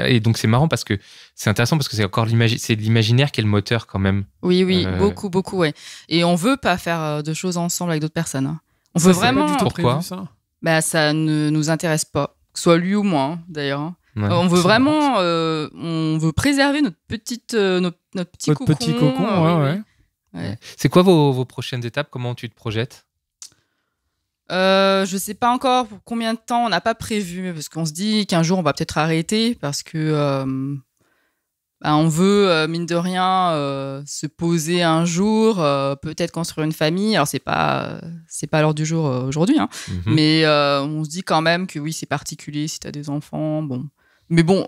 Et donc, c'est marrant parce que c'est intéressant parce que c'est encore l'imaginaire qui est le moteur quand même. Oui, beaucoup, ouais. Et on veut pas faire de choses ensemble avec d'autres personnes. Hein. On veut vraiment... Pas du tout Pourquoi prévu, ça ça ne nous intéresse pas. Que ce soit lui ou moi, d'ailleurs. Hein. Ouais, on veut vraiment... on veut préserver notre petit cocon. Petit cocon, ouais. C'est quoi vos prochaines étapes ? Comment tu te projettes ? Je sais pas encore pour combien de temps, on n'a pas prévu, parce qu'on se dit qu'un jour on va peut-être arrêter, parce que on veut, mine de rien, se poser un jour, peut-être construire une famille. Alors c'est pas à l'heure du jour aujourd'hui, hein, mais on se dit quand même que oui, c'est particulier si tu as des enfants. Bon. Mais bon,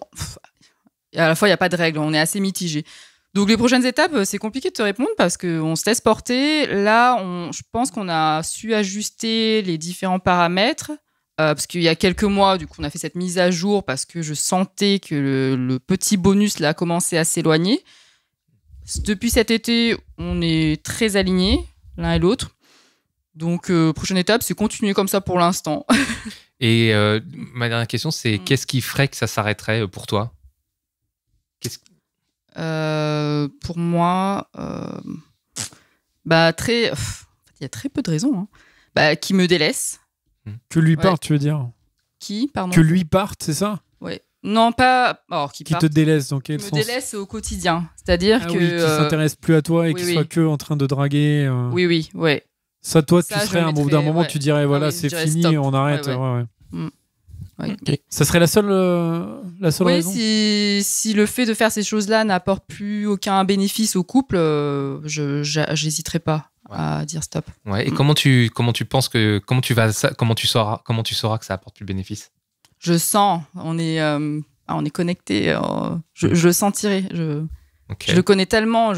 à la fois il n'y a pas de règles, on est assez mitigé. Donc les prochaines étapes, c'est compliqué de te répondre parce qu'on se laisse porter. Là, je pense qu'on a su ajuster les différents paramètres. Parce qu'il y a quelques mois, du coup, on a fait cette mise à jour parce que je sentais que le petit bonus là commençait à s'éloigner. Depuis cet été, on est très alignés, l'un et l'autre. Donc, prochaine étape, c'est continuer comme ça pour l'instant. Et ma dernière question, c'est qu'est-ce qui ferait que ça s'arrêterait pour toi ? Pour moi, il y a très peu de raisons. Hein. Qui me délaisse. Que lui parte, tu veux dire ? Qui, pardon ? Que lui parte, c'est ça ? Ouais. Non, pas. Alors, qui te délaisse dans quel sens? Qui me délaisse au quotidien. C'est-à-dire que. Oui, qui s'intéresse plus à toi et qui soit que en train de draguer. Oui. Ça, toi, tu serais à un bout d'un moment, tu dirais voilà, c'est fini, stop. On arrête. Okay. Ça serait la seule raison. Si le fait de faire ces choses-là n'apporte plus aucun bénéfice au couple, j'hésiterai pas à dire stop. Ouais. Et comment tu penses que comment tu sauras que ça apporte plus de bénéfice? Je sens, on est connecté. Je le sentirai. Je le connais tellement.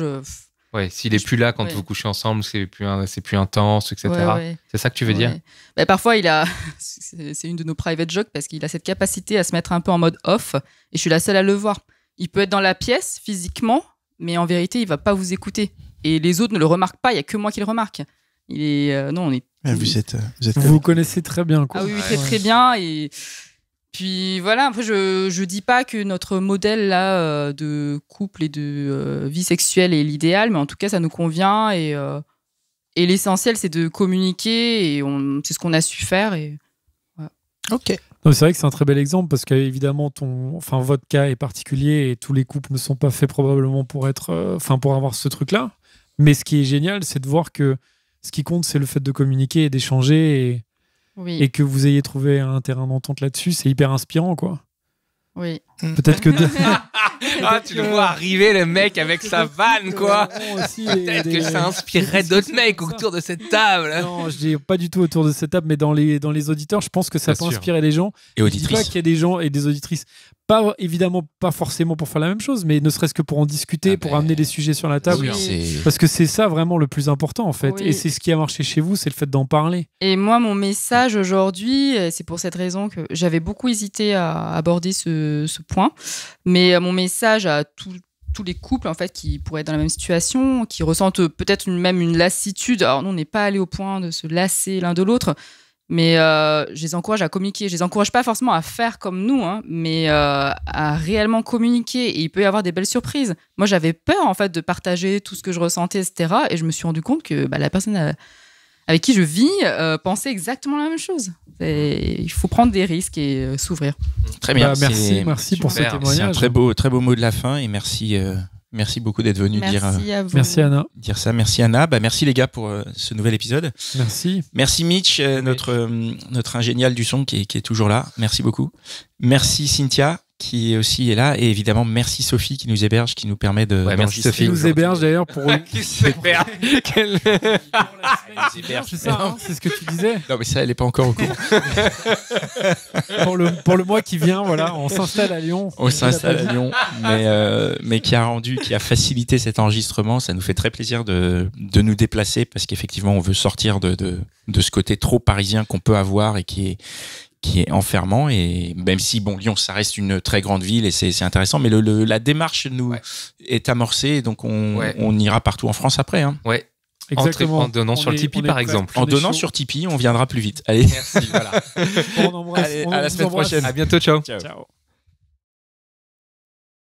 Ouais, s'il est plus là quand vous couchez ensemble, c'est plus intense, etc. C'est ça que tu veux dire? Bah, parfois, c'est une de nos private jokes parce qu'il a cette capacité à se mettre un peu en mode off et je suis la seule à le voir. Il peut être dans la pièce physiquement, mais en vérité, il va pas vous écouter. Et les autres ne le remarquent pas, il y a que moi qui le remarque. Il est non, on est. Vous connaissez très bien, quoi. Ah oui, très bien et. Puis voilà, après je dis pas que notre modèle là de couple et de vie sexuelle est l'idéal, mais en tout cas ça nous convient et l'essentiel c'est de communiquer et c'est ce qu'on a su faire et voilà. Ok. Non, c'est vrai que c'est un très bel exemple parce qu'évidemment votre cas est particulier et tous les couples ne sont pas faits probablement pour pour avoir ce truc là. Mais ce qui est génial, c'est de voir que ce qui compte c'est le fait de communiquer et d'échanger et que vous ayez trouvé un terrain d'entente là-dessus, c'est hyper inspirant, quoi. Oui. Peut-être que... tu le vois arriver, le mec, avec sa vanne, quoi. Peut-être que ça inspirerait d'autres mecs autour de cette table. Non, je dis pas du tout autour de cette table, mais dans les auditeurs, je pense que ça peut inspirer les gens. Et auditrices. Je dis pas qu'il y a des gens et des auditrices, évidemment pas forcément pour faire la même chose, mais ne serait-ce que pour en discuter, pour amener des sujets sur la table. Parce que c'est ça vraiment le plus important, en fait. Oui. Et c'est ce qui a marché chez vous, c'est le fait d'en parler. Et moi, mon message aujourd'hui, c'est pour cette raison que j'avais beaucoup hésité à aborder ce point, mais mon message à tous les couples en fait qui pourraient être dans la même situation, qui ressentent peut-être même une lassitude. Alors nous, on n'est pas allé au point de se lasser l'un de l'autre, mais je les encourage à communiquer. Je les encourage pas forcément à faire comme nous, mais à réellement communiquer. Et il peut y avoir des belles surprises. Moi, j'avais peur en fait de partager tout ce que je ressentais, etc. Et je me suis rendu compte que la personne avec qui je vis pensait exactement la même chose. Il faut prendre des risques et s'ouvrir. Très bien. Merci pour ce témoignage. C'est un très beau mot de la fin et merci beaucoup d'être venu Merci Anna. Dire ça. Merci Anna. Merci les gars pour ce nouvel épisode. Merci Mitch, notre ingénial du son qui est toujours là. Merci beaucoup. Merci Cynthia qui aussi est là et évidemment merci Sophie qui nous héberge, qui nous permet merci Sophie qui nous héberge d'ailleurs pour qui s'héberge. C'est ça, c'est ce que tu disais. Non mais ça elle est pas encore au courant. pour le mois qui vient, voilà, on s'installe à Lyon. Mais qui a facilité cet enregistrement. Ça nous fait très plaisir de nous déplacer parce qu'effectivement on veut sortir de ce côté trop parisien qu'on peut avoir et qui est enfermant, et même si Lyon ça reste une très grande ville et c'est intéressant, mais la démarche est amorcée et donc on ira partout en France après. Ouais. Exactement. En donnant sur le Tipeee par exemple. En donnant sur Tipeee, on viendra plus vite. Allez. Merci, voilà. On embrasse. Allez, à la semaine prochaine. À bientôt, ciao. Ciao.